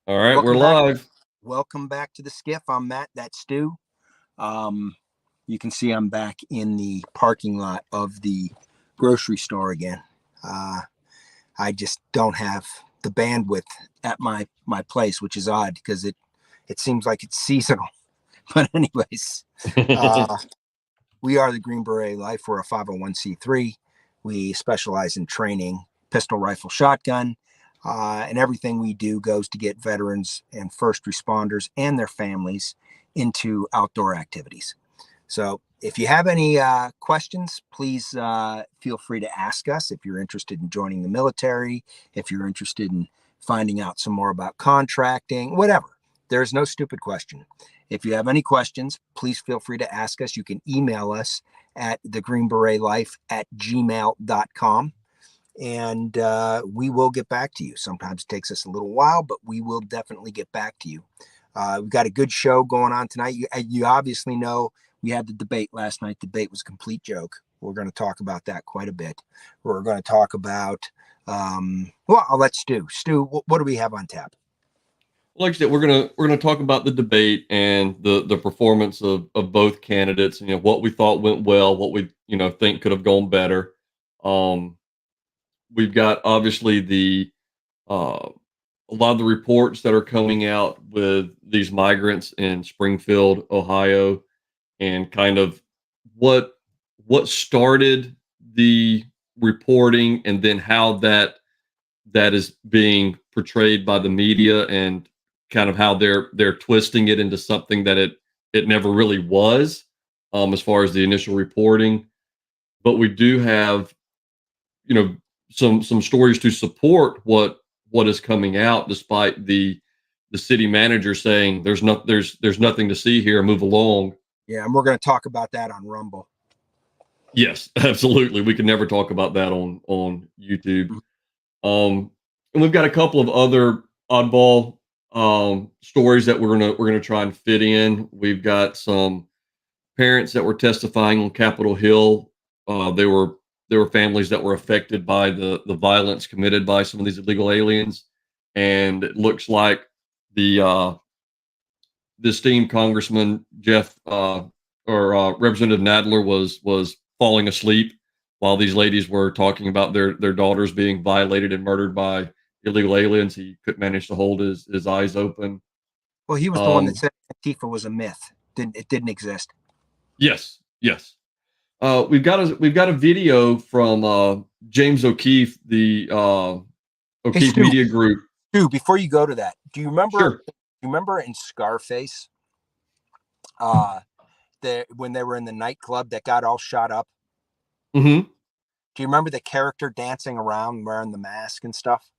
All right, we're Welcome back. live. Welcome back to the SCIF. I'm Matt. That's Stu. Um, you can see I'm back in the parking lot of the grocery store again. Uh, I just don't have the bandwidth at my place, which is odd because it seems like it's seasonal. But anyways, uh, we are the Green Beret Life. We're a 501c3. We specialize in training pistol, rifle, shotgun. And everything we do goes to get veterans and first responders and their families into outdoor activities. So if you have any questions, please feel free to ask us. If you're interested in joining the military, if you're interested in finding out some more about contracting, whatever, there's no stupid question. If you have any questions, please feel free to ask us. You can email us at TheGreenBeretLife@gmail.com, and we will get back to you. Sometimes it takes us a little while, but we will definitely get back to you. We've got a good show going on tonight. You obviously know we had the debate last night. The debate was a complete joke. We're going to talk about that quite a bit. We're going to talk about, well, I'll let Stu. Stu, what do we have on tap? Like I said, we're gonna talk about the debate and the performance of both candidates. What we thought went well, what we think could have gone better. Um, we've got obviously the a lot of the reports that are coming out with these migrants in Springfield, Ohio, and kind of what what started the reporting, and then how that is being portrayed by the media, and kind of how they're twisting it into something that it never really was, as far as the initial reporting. But we do have, you know some stories to support what is coming out, despite the city manager saying there's nothing to see here, move along. Yeah, and we're going to talk about that on Rumble. Yes, absolutely, we can never talk about that on YouTube. Um, and we've got a couple of other oddball stories that we're gonna try and fit in. We've got some parents that were testifying on Capitol Hill. There were families that were affected by the violence committed by some of these illegal aliens, and it looks like the esteemed Congressman Jeff or Representative Nadler was falling asleep while these ladies were talking about their daughters being violated and murdered by illegal aliens. He couldn't manage to hold his eyes open. Well, he was the one that Um, said Antifa was a myth. It didn't exist. yes, yes. We've got a video from James O'Keefe, the Hey, O'Keefe Stu, Media Group. before you go to that, do you remember? Sure. You remember in Scarface, uh, when they were in the nightclub that got all shot up? Hmm. Do you remember the character dancing around wearing the mask and stuff?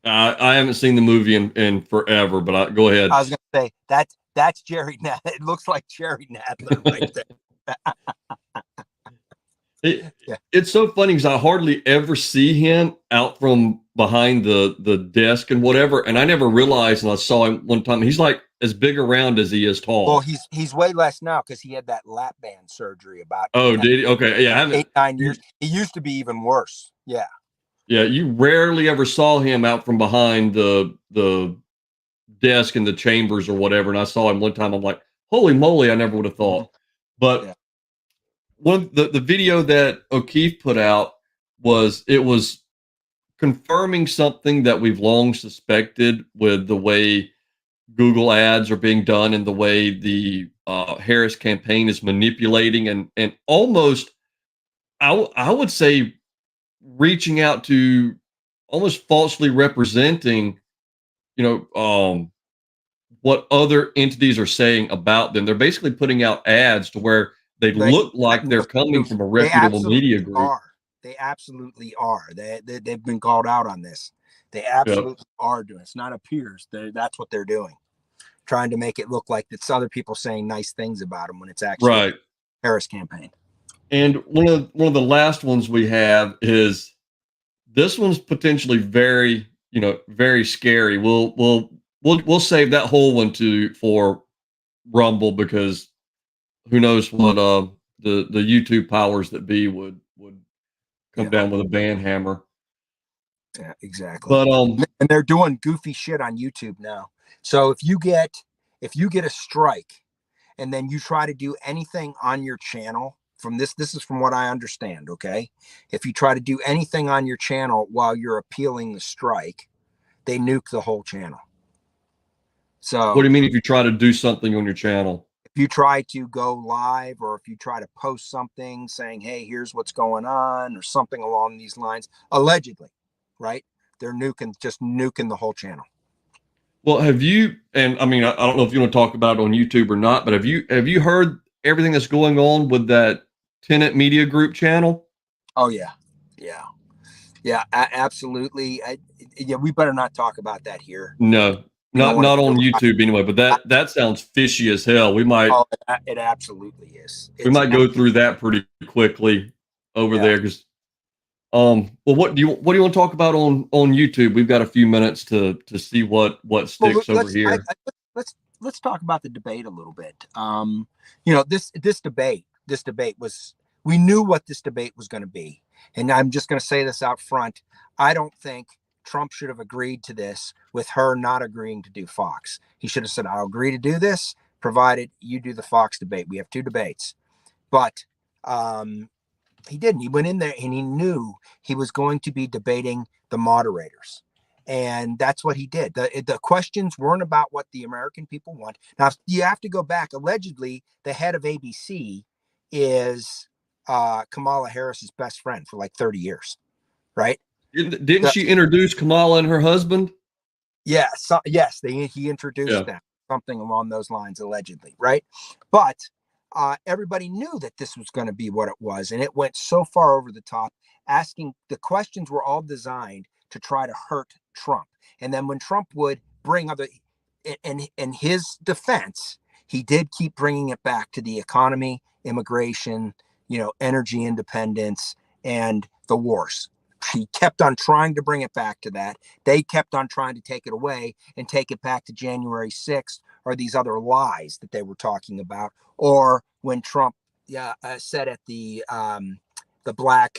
I haven't seen the movie in forever, but go I ahead. was going to say that's Jerry Nadler. It looks like Jerry Nadler right there. It, Yeah. it's so funny because I hardly ever see him out from behind the desk and whatever, and I never realized. And I saw him one time. He's like as big around as he is Well, tall. he's way less now because he had that lap band surgery about Oh, did he? Okay, yeah, I haven't. 8, 9 years. He used to be even worse. Yeah. Yeah, you rarely ever saw him out from behind the desk in the chambers or whatever. And I saw him one time. I'm like, holy moly! I never would have Mm-hmm. thought. But Yeah. one of the video that O'Keefe put out was confirming something that we've long suspected, with the way Google ads are being done and the way the Harris campaign is manipulating and almost, I would say, reaching out to almost falsely representing, you what other entities are saying about them. They're basically putting out ads to where they They look like they're coming from a they reputable media absolutely group. are. They absolutely are. They've been called out on this. They Yep. absolutely are doing. It's not appears. That's what they're doing. Trying to make it look like it's other people saying nice things about them when it's actually Right. Harris campaign. And one of the last ones we have is, this one's potentially very, very scary. We'll save that whole one to for Rumble, because who knows what the YouTube powers that be would come Yeah. down with a band hammer. Yeah, exactly. But And they're doing goofy shit on YouTube now. So if you get a strike and then you try to do anything on your channel from this is from what I understand, okay? If you try to do anything on your channel while you're appealing the strike, they nuke the whole channel. what do So you mean if you try to do something on your channel? if you try to go live or if you try to post something saying, hey, here's what's going on, or something along these lines, allegedly, right? They're nuking the whole channel. Well, have you? And I mean, I don't know if you want to talk about it on YouTube or not, but have you heard everything that's going on with that Tenant Media Group channel? Oh yeah, yeah, yeah, absolutely. Yeah, we better not talk about that here. No, We don't not want to not get. on YouTube anyway. But that sounds fishy as hell. We might Oh, it absolutely is. we It's might go through that pretty quickly over yeah. there because well, what do you want to talk about on YouTube? We've got a few minutes to see what Well, sticks over here. let's talk about the debate a little bit. This debate was, we knew what this debate was going to be, and I'm just going to say this out front. I don't think Trump should have agreed to this with her not agreeing to do Fox. He should have said, "I'll agree to do this, provided you do the Fox debate." We have two debates, but um, he didn't. He went in there and he knew he was going to be debating the moderators. And that's what he did. The questions weren't about what the American people want. Now, you have to go back. Allegedly, the head of ABC is Kamala Harris's best friend for like 30 years, right? Didn't The, she introduce Kamala and her husband? yeah, yes, he introduced Yeah. them, something along those lines, allegedly, right? But everybody knew that this was going to be what it was, and it went so far over the top. Asking the questions were all designed to try to hurt Trump, and then when Trump would bring other, in his defense, he did keep bringing it back to the economy, immigration, energy independence, and the wars. He kept on trying to bring it back to that. They kept on trying to take it away and take it back to January 6th or these other lies that they were talking about. Or when Trump said at the black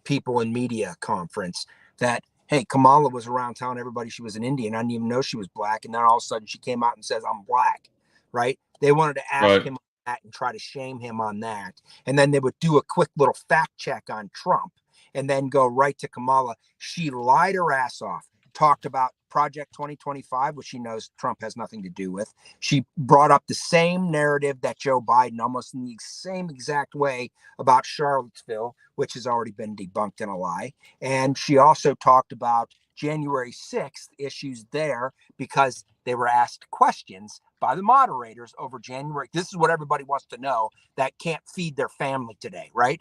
people in media conference that, hey, Kamala was around telling everybody she was an Indian. I didn't even know she was black. And then all of a sudden she came out and says, I'm black, right? They wanted to ask Right. him that and try to shame him on that. And then they would do a quick little fact check on Trump and then go right to Kamala. She lied her ass off, talked about Project 2025, which she knows Trump has nothing to do with. She brought up the same narrative that Joe Biden, almost in the same exact way, about Charlottesville, which has already been debunked in a lie. And she also talked about January 6th issues there because they were asked questions by the moderators over January. This is what everybody wants to know that can't feed their family today, right?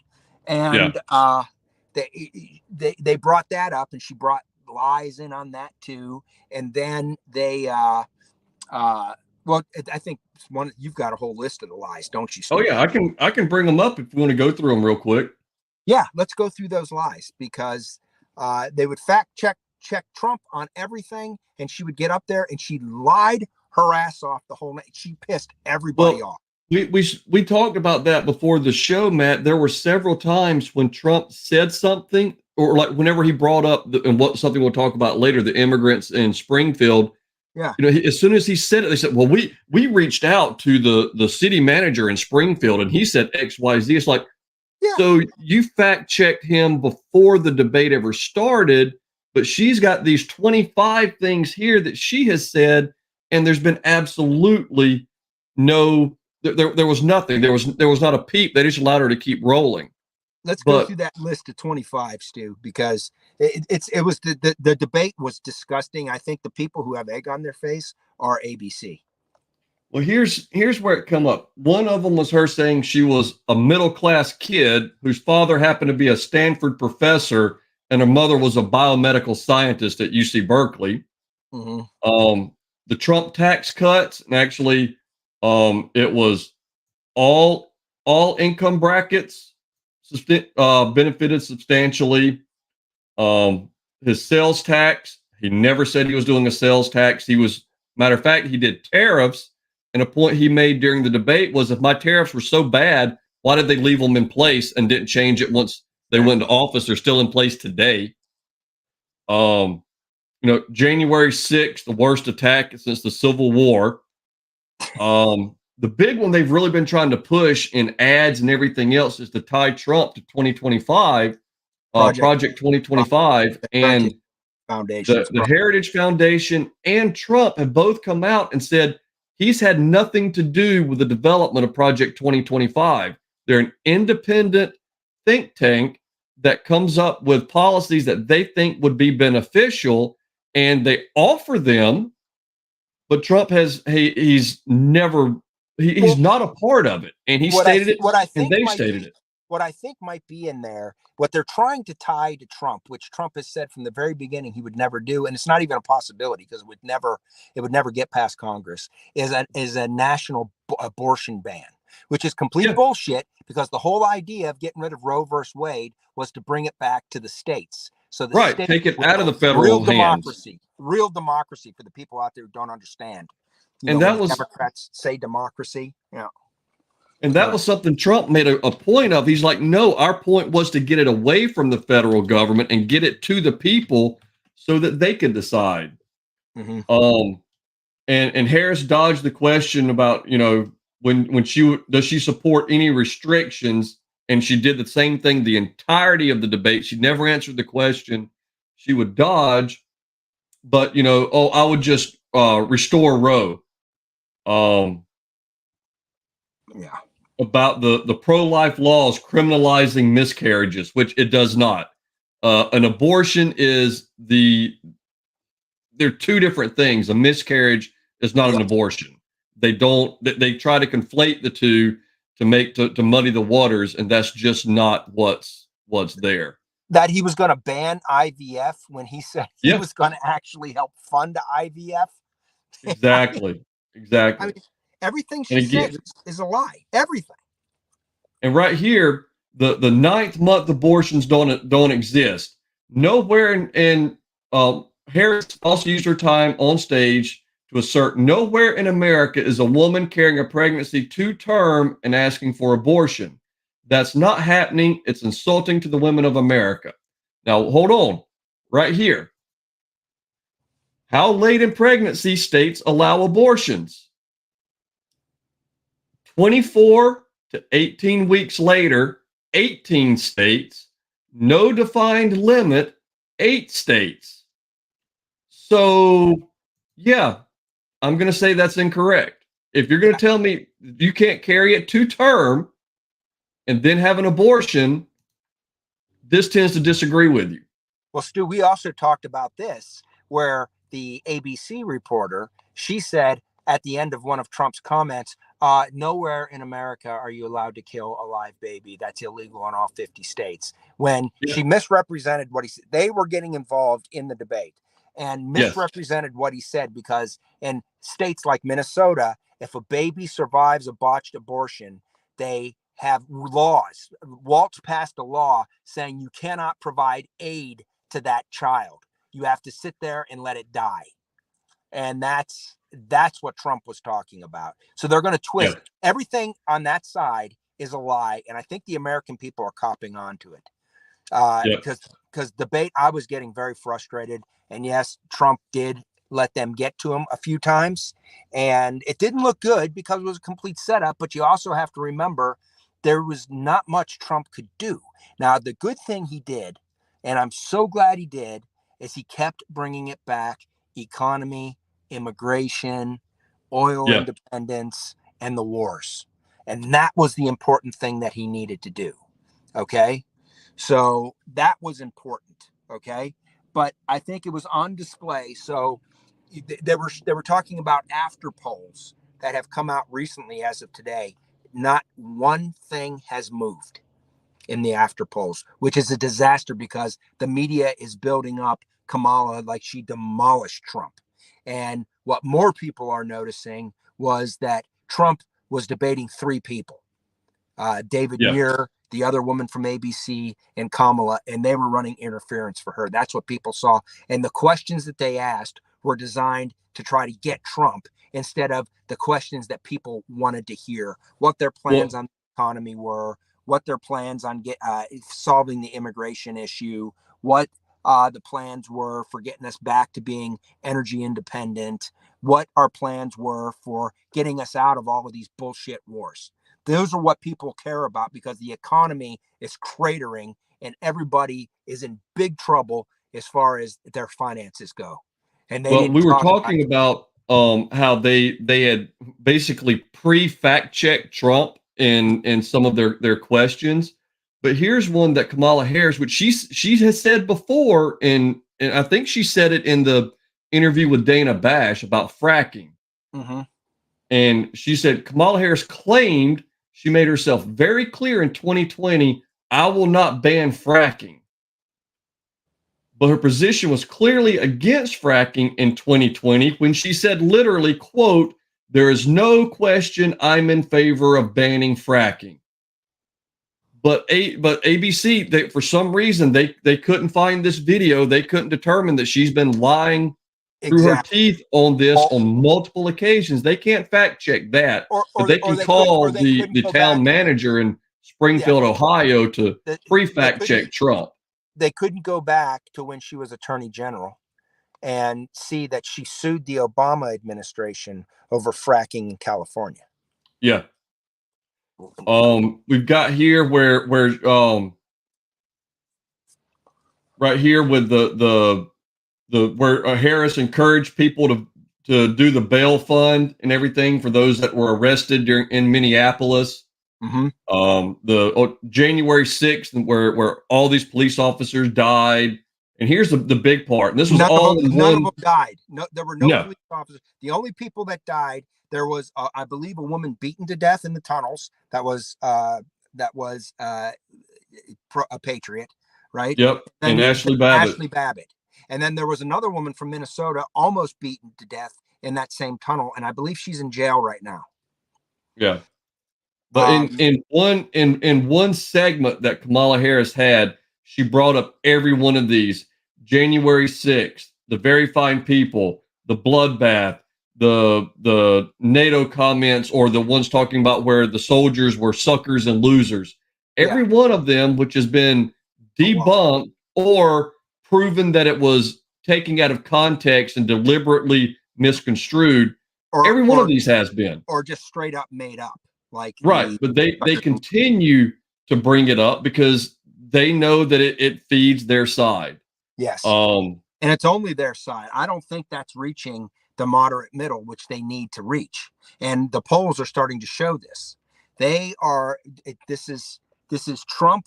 Yeah. And they brought that up, and she brought lies in on that too. And then well, I think you've got a whole list of the lies, don't you, Oh Stu? yeah, I can bring them up if you want to go through them real quick. Yeah, let's go through those lies because they would fact check Trump on everything, and she would get up there and she lied her ass off the whole night. She pissed everybody Well, off. we talked about that before the show, Matt. There were several times when Trump said something, or like whenever he brought up and what something we'll talk about later, the immigrants in Springfield. Yeah, As soon as he said it, they said, "Well, we reached out to the city manager in Springfield, and he said X, Y, Z." It's like, yeah. so you fact checked him before the debate ever started, but she's got these 25 things here that she has said, and there's been absolutely no, there was nothing. There was not a peep. They just allowed her to keep rolling. Let's go But through that list of 25, Stu, because it was the debate was disgusting. I think the people who have egg on their face are ABC. well, here's where it come up. One of them was her saying she was a middle class kid whose father happened to be a Stanford professor and her mother was a biomedical scientist at UC Berkeley. Mm-hmm. The Trump tax cuts, and actually, it was all all income brackets benefited substantially. Um, his sales tax, he never said he was doing a sales tax. Matter of fact, he did tariffs. And a point he made during the debate was, if my tariffs were so bad, why did they leave them in place and didn't change it once they went into office? They're still in place today. January 6th, the worst attack since the Civil War. The big one they've really been trying to push in ads and everything else is to tie Trump to 2025, Project Project 2025, and Heritage Foundations. the Heritage Foundation and Trump have both come out and said he's had nothing to do with the development of Project 2025. They're an independent think tank that comes up with policies that they think would be beneficial, and they offer them, but Trump he's never he's Well, not a part of it, and he stated it, what I and think they might stated be it. what I think might be in there, what they're trying to tie to Trump, which Trump has said from the very beginning he would never do, and it's not even a possibility because it would never get past Congress, is a national abortion ban, which is complete Yeah, bullshit because the whole idea of getting rid of Roe versus Wade was to bring it back to the states. So the right. state Take it would out of the have federal hands, real democracy for the people out there who don't understand. and When that the was Democrats say democracy, yeah. And Go that ahead. was something Trump made a point of. He's like, no, our point was to get it away from the federal government and get it to the people so that they can decide. Mm-hmm. Um, and Harris dodged the question about, when she does she support any restrictions, and she did the same thing the entirety of the debate. She never answered the question. She would dodge, but oh, I would just restore Roe. Um, Yeah. about the pro-life laws criminalizing miscarriages, which it does not. An abortion is they're two different things. A miscarriage is not an Yep. abortion. They try to conflate the two to make to muddy the waters, and that's just not what's there. That he was going to ban IVF when he said he Yeah, was going to actually help fund IVF. exactly, I exactly. mean, everything And she again, says is a lie. Everything. and right here, the ninth month abortions don't exist. Nowhere in Harris also used her time on stage to assert nowhere in America is a woman carrying a pregnancy to term and asking for abortion. That's not happening. It's insulting to the women of America. Now, hold on, right here. How late in pregnancy states allow abortions? 24 to 18 weeks later, 18 states, no defined limit, 8 states. So, yeah, I'm going to say that's incorrect. If you're going to tell me you can't carry it to term and then have an abortion, this tends to disagree with you. Well, Stu, we also talked about this where the ABC reporter, she said at the end of one of Trump's comments, nowhere in America are you allowed to kill a live baby. That's illegal in all 50 states. When Yeah. she misrepresented what he said, they were getting involved in the debate and Yes. misrepresented what he said because in states like Minnesota, if a baby survives a botched abortion, they have laws. Waltz passed a law saying you cannot provide aid to that child. You have to sit there and let it die. And that's what Trump was talking about. So they're going to Yeah. twist everything on that side is a lie, and I think the American people are copping on to it. Yeah. Because debate, I was getting very frustrated, and yes, Trump did let them get to him a few times, and it didn't look good because it was a complete setup. But you also have to remember there was not much Trump could do. Now, the good thing he did, and I'm so glad he did, is he kept bringing it back: economy, immigration, oil Yeah. independence, and the wars. And that was the important thing that he needed to do. Okay. So that was important. Okay. But I think it was on display. So they were talking about after polls that have come out recently as of today. Not one thing has moved in the after polls, which is a disaster because the media is building up Kamala like she demolished Trump. And what more people are noticing was that Trump was debating three people: David Yeah. Muir, the other woman from ABC, and Kamala, and they were running interference for her. That's what people saw. And the questions that they asked were designed to try to get Trump instead of the questions that people wanted to hear, what their plans Well, on the economy were, what their plans on solving the immigration issue, what the plans were for getting us back to being energy independent, what our plans were for getting us out of all of these bullshit wars. Those are what people care about, because the economy is cratering and everybody is in big trouble as far as their finances go. And they Well, didn't we were talk about talking about how they had basically pre-fact checked Trump in some of their questions. But here's one that Kamala Harris, which she has said before, and I think she said it in the interview with Dana Bash about fracking. Mhm. And she said Kamala Harris claimed, she made herself very clear in 2020, I will not ban fracking. But her position was clearly against fracking in 2020 when she said literally, quote, there is no question I'm in favor of banning fracking. But ABC, for some reason, they couldn't find this video. They couldn't determine that she's been lying through her Exactly. teeth on this All, on multiple occasions. They can't fact check that, but they or can they couldn't, call or they couldn't the go town back. manager in Yeah, Springfield, Ohio, to that they pre-fact couldn't check Trump. they couldn't go back to when she was attorney general and see that she sued the Obama administration over fracking in California. Yeah. We've got here where right here with the where Harris encouraged people to do the bail fund and everything for those that were arrested during in Minneapolis. Mm-hmm. The January 6th, where all these police officers died. And here's the big part. And this was all in None of one. them died. No, there were no No. police officers. The only people that died, there was, I believe, a woman beaten to death in the tunnels. That was a patriot, right? Yep. And Then Ashley Babbitt. Ashley Babbitt, and then there was another woman from Minnesota almost beaten to death in that same tunnel, and I believe she's in jail right now. Yeah. But Um, in one segment that Kamala Harris had, she brought up every one of these: January 6th, the very fine people, the bloodbath, the NATO comments, or the ones talking about where the soldiers were suckers and losers. yeah, Every one of them, which has been a lot, debunked or proven that it was taken out of context and deliberately misconstrued. or Every one of or these has been. or just straight up made up, like Right, but they continue to bring it up because they know that it feeds their side. yes, Um, and it's only their side. I don't think that's reaching the moderate middle, which they need to reach, and the polls are starting to show this. They are. This is Trump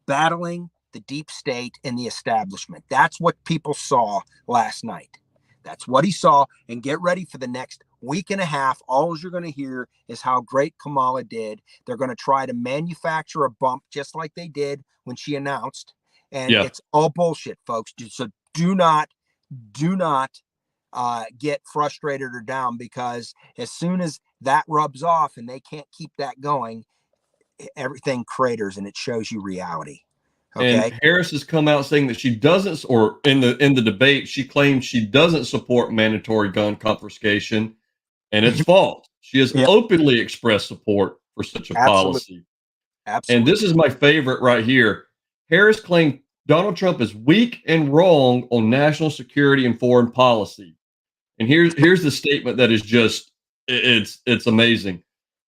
battling the deep state and the establishment. That's what people saw last night. That's what he saw. And get ready for the next week and a half. All you're going to hear is how great Kamala did. They're going to try to manufacture a bump just like they did when she announced. And yeah, it's all bullshit, folks. So do not get frustrated or down, because as soon as that rubs off and they can't keep that going, everything craters and it shows you reality. and Okay. Harris has come out saying that she doesn't, or in the debate, she claims she doesn't support mandatory gun confiscation, and it's false. She has Yeah, openly expressed support for such a absolutely. policy. And Absolutely. this is my favorite right here. Harris claimed Donald Trump is weak and wrong on national security and foreign policy. And here's the statement that is just it's amazing.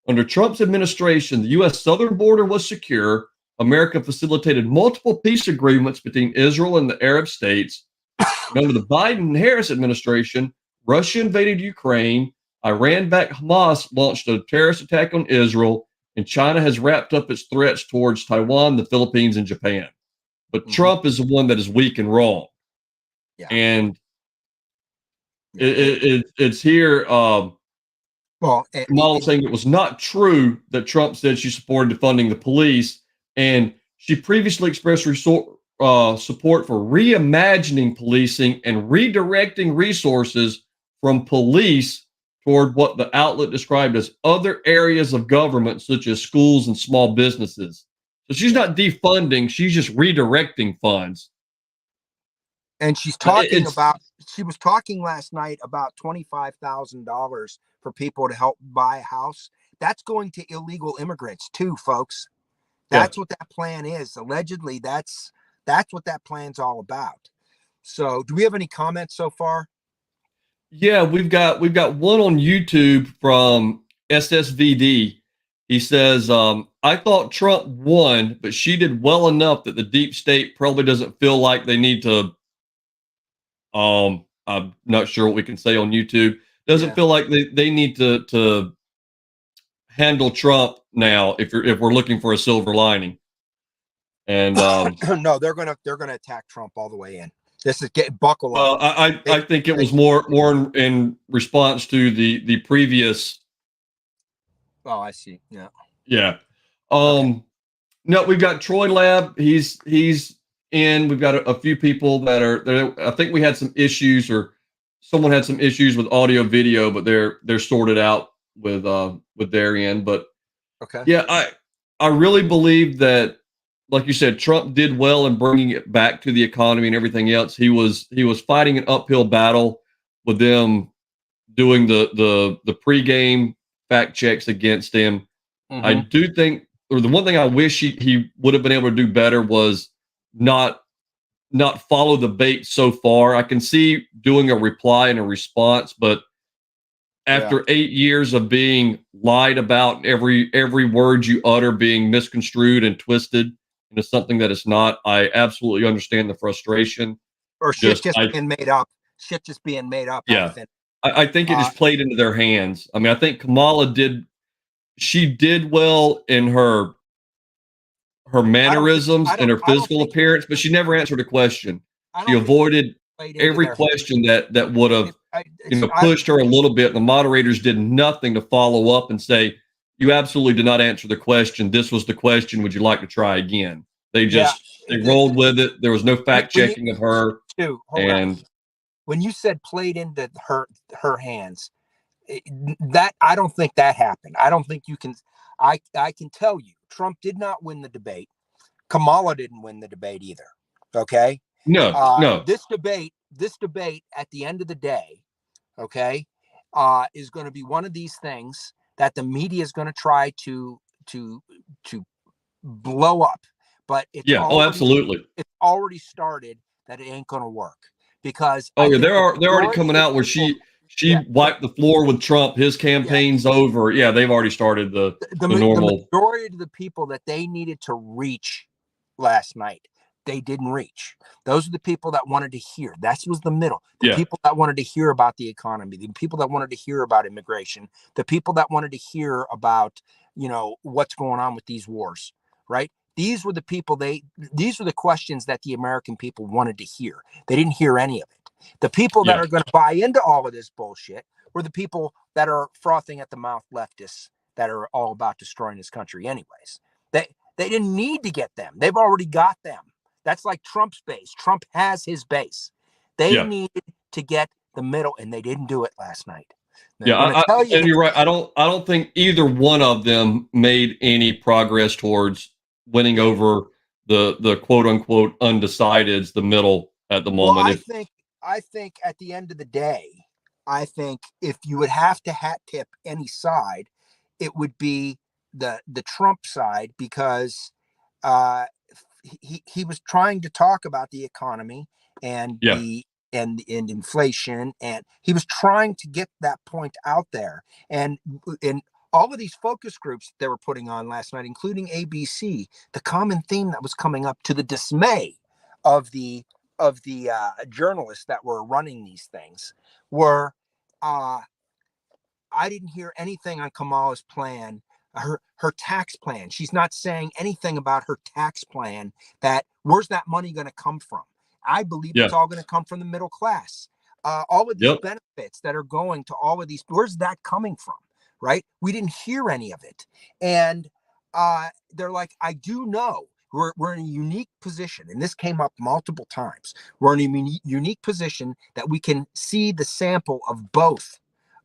Under Trump's administration, the U.S. southern border was secure. America facilitated multiple peace agreements between Israel and the Arab states. And under the Biden-Harris administration, Russia invaded Ukraine. Iran backed Hamas launched a terrorist attack on Israel, and China has wrapped up its threats towards Taiwan, the Philippines, and Japan. But Mhm. Trump is the one that is weak and wrong. Yeah. And Yeah. it's here. Well, Kamala saying it was not true that Trump said she supported defunding the police, and she previously expressed support for reimagining policing and redirecting resources from police toward what the outlet described as other areas of government, such as schools and small businesses. So she's yeah. not defunding; she's just redirecting funds. And It's she was talking last night about $25,000 for people to help buy a house. That's going to illegal immigrants too, folks. yeah, That's what that plan is. Allegedly, that's what that plan's all about. So do we have any comments so far? Yeah, we've got one on YouTube from SSVD. He says, I thought Trump won, but she did well enough that the deep state probably doesn't feel like they need to. I'm not sure what we can say on YouTube. Doesn't Yeah. feel like they need to handle Trump now if we're looking for a silver lining. And No, they're gonna attack Trump all the way in. This is buckle up. well, I think it was more in response to the previous. Oh, I see. Yeah. Yeah. Okay. No, we've got Troy Lab. He's in. We've got a few people that are there. I think we had some issues, or someone had some issues with audio video, but they're sorted out with their end. But Okay. yeah, I really believe that, like you said, Trump did well in bringing it back to the economy and everything else. He was fighting an uphill battle with them doing the pregame fact checks against him. I Mm-hmm. do think, or the one thing I wish he would have been able to do better was not not follow the bait so far. I can see doing a reply and a response, but Yeah. after 8 years of being lied about, every word you utter being misconstrued and twisted into something that it's not, I absolutely understand the frustration. Or shit Just just I being made up. Shit just being made up out of Yeah, thin. I think it Uh, just played into their hands. I mean, I think Kamala did she did well in her I don't think mannerisms I and don't her I don't physical think appearance, but she never answered a question. I She don't think avoided played into every their hand. question that would have, It's I pushed her a little bit. The moderators did nothing to follow up and say, "You absolutely did not answer the question. This was the question. Would you like to try again?" yeah. They rolled with it. There was no fact When you checking of her, too, hold on. and When you said played into her hands, it- that I don't think that happened. I don't think you can. I can tell you, Trump did not win the debate. Kamala didn't win the debate either. Okay. no, no, This debate at the end of the day, okay, is going to be one of these things that the media is going to try to to blow up, but yeah, oh, absolutely. it's already started that it ain't going to work because Oh I yeah, think the they're already majority of coming the out where people, she yeah, wiped the floor with Trump. His yeah, campaign's over. Yeah, they've already started the the normal. majority of the people that they needed to reach last night, they didn't reach. Those are the people that wanted to hear. That was the middle. The Yeah, people that wanted to hear about the economy, the people that wanted to hear about immigration, the people that wanted to hear about, what's going on with these wars, right? These were the people these were the questions that the American people wanted to hear. They didn't hear any of it. The people that yeah, are going to buy into all of this bullshit were the people that are frothing at the mouth leftists that are all about destroying this country anyways. They didn't need to get them. They've already got them. That's like Trump's base. Trump has his base. They yeah. needed to get the middle, and they didn't do it last night. They're Yeah, going to tell you and that. you're right. I don't think either one of them made any progress towards winning Yeah. over the quote unquote undecideds, the middle at the Well, moment. I If think I think at the end of the day, I think if you would have to hat tip any side, it would be the Trump side because uh, he was trying to talk about the economy and Yeah, and inflation, and he was trying to get that point out there, and all of these focus groups they were putting on last night, including ABC, the common theme that was coming up, to the dismay of the journalists that were running these things, were uh, I didn't hear anything on Kamala's plan, her tax plan. She's not saying anything about her tax plan. That where's that money going to come from? I believe yeah, it's all going to come from the middle class. All of these yep, benefits that are going to all of these, where's that coming from? Right? We didn't hear any of it, and they're like, I do know. We're in a unique position, and this came up multiple times. We're in a unique position that we can see the sample of both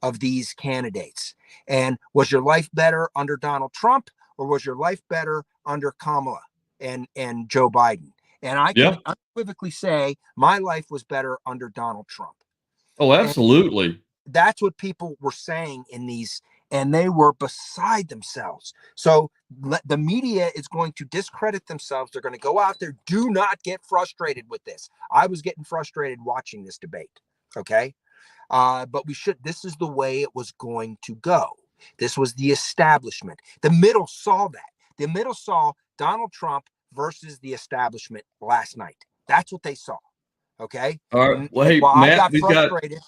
of these candidates. And was your life better under Donald Trump, or was your life better under Kamala and Joe Biden? And I can yeah. unequivocally say my life was better under Donald Trump. Oh, And absolutely. that's what people were saying in these and they were beside themselves. So the media is going to discredit themselves. They're going to go out there. Do not get frustrated with this. I was getting frustrated watching this debate. Okay. But this is the way it was going to go. This was the establishment. The middle saw that. The middle saw Donald Trump versus the establishment last night. That's what they saw. Okay. All right. Well, hey, while I Matt, got frustrated.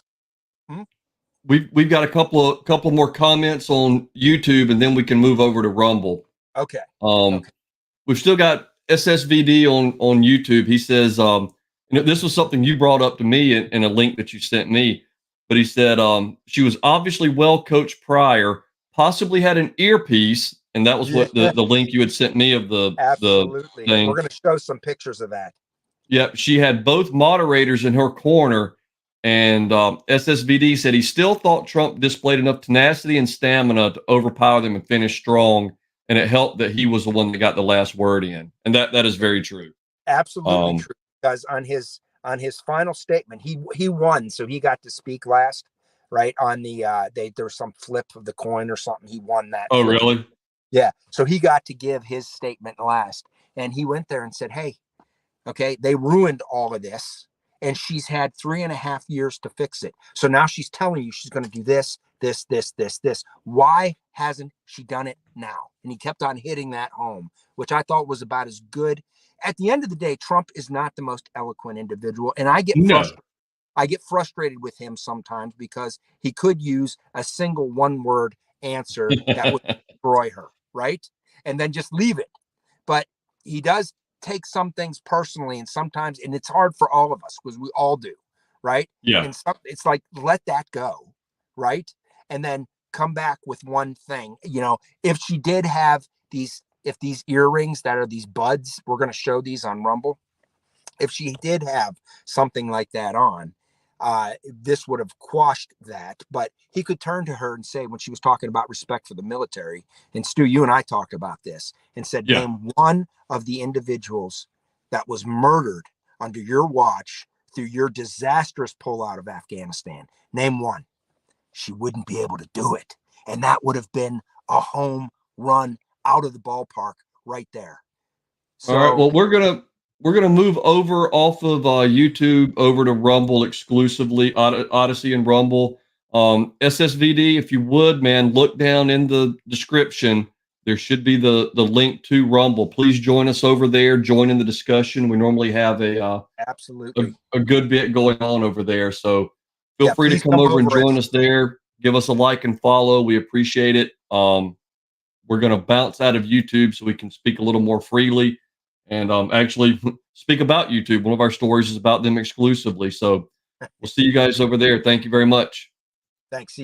We've got a couple more comments on YouTube, and then we can move over to Rumble. Okay. Okay. We've still got SSVD on YouTube. He says, this was something you brought up to me in a link that you sent me. But he said she was obviously well coached prior, possibly had an earpiece, and that was what the link you had sent me of the Absolutely. the thing. We're going to show some pictures of that. Yep, she had both moderators in her corner, and SSVD said he still thought Trump displayed enough tenacity and stamina to overpower them and finish strong, and it helped that he was the one that got the last word in, and that is very true. Absolutely true. Because on his final statement, he won, so he got to speak last, right? On the there was some flip of the coin or something. He won that. Oh, really? Yeah. So he got to give his statement last, and he went there and said, "Hey, okay, they ruined all of this, and she's had 3.5 years to fix it. So now she's telling you she's going to do this. Why hasn't she done it now?" And he kept on hitting that home, which I thought was about as good. At the end of the day, Trump is not the most eloquent individual, and I get frustrated with him sometimes because he could use a single one-word answer that would destroy her, right? And then just leave it. But he does take some things personally, and sometimes, and it's hard for all of us because we all do, right? Yeah. And it's like, let that go, right? And then come back with one thing. If she did have these earrings that are these buds, we're going to show these on Rumble. If she did have something like that on, this would have quashed that. But he could turn to her and say, when she was talking about respect for the military, and Stu, you and I talked about this, and said, name one of the individuals that was murdered under your watch through your disastrous pullout of Afghanistan. Name one. She wouldn't be able to do it. And that would have been a home run out of the ballpark right there. So, all right. Well, we're gonna move over off of YouTube over to Rumble exclusively, Odysee and Rumble. SSVD, if you would, man, look down in the description. There should be the link to Rumble. Please join us over there. Join in the discussion. We normally have absolutely a good bit going on over there. So feel free to come over and join us there. Give us a like and follow. We appreciate it. We're going to bounce out of YouTube so we can speak a little more freely and actually speak about YouTube. One of our stories is about them exclusively. So we'll see you guys over there. Thank you very much. Thanks.